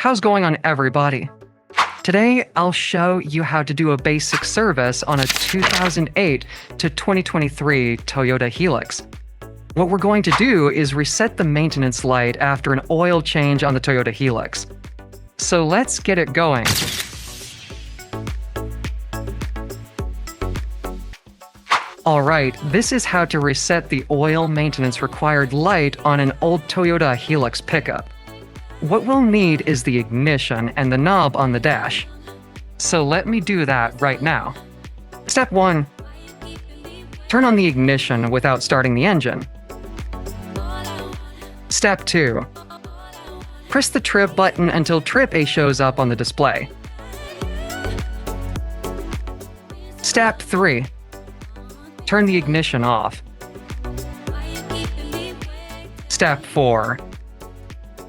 How's going on, everybody? Today, I'll show you how to do a basic service on a 2008 to 2023 Toyota Hilux. What we're going to do is reset the maintenance light after an oil change on the Toyota Hilux. So let's get it going. Alright, this is how to reset the oil maintenance required light on an old Toyota Hilux pickup. What we'll need is the ignition and the knob on the dash. So let me do that right now. Step 1. Turn on the ignition without starting the engine. Step 2. Press the trip button until Trip A shows up on the display. Step 3. Turn the ignition off. Step 4.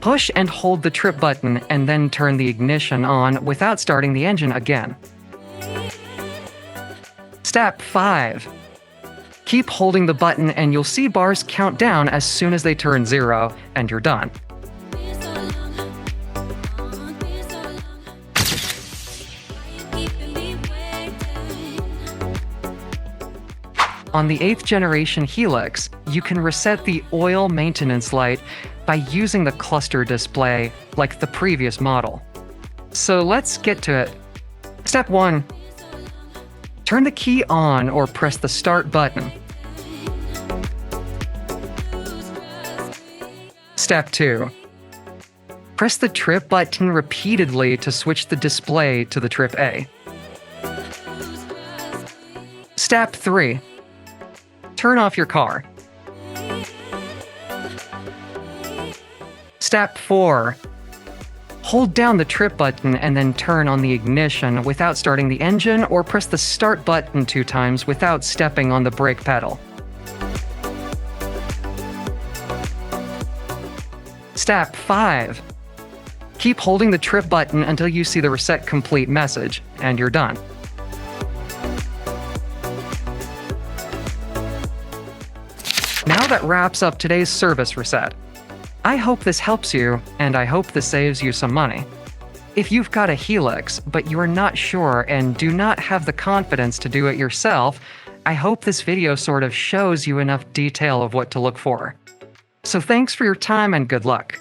Push and hold the trip button and then turn the ignition on without starting the engine again. Step 5. Keep holding the button and you'll see bars count down as soon as they turn 0, and you're done. On the 8th generation Hilux, you can reset the oil maintenance light by using the cluster display like the previous model. So let's get to it. Step 1. Turn the key on or press the start button. Step 2. Press the trip button repeatedly to switch the display to the Trip A. Step 3. Turn off your car. Step 4. Hold down the trip button and then turn on the ignition without starting the engine, or press the start button 2 times without stepping on the brake pedal. Step 5. Keep holding the trip button until you see the Reset Complete message, and you're done. Now that wraps up today's service reset. I hope this helps you, and I hope this saves you some money. If you've got a Hilux, but you are not sure and do not have the confidence to do it yourself, I hope this video sort of shows you enough detail of what to look for. So thanks for your time and good luck.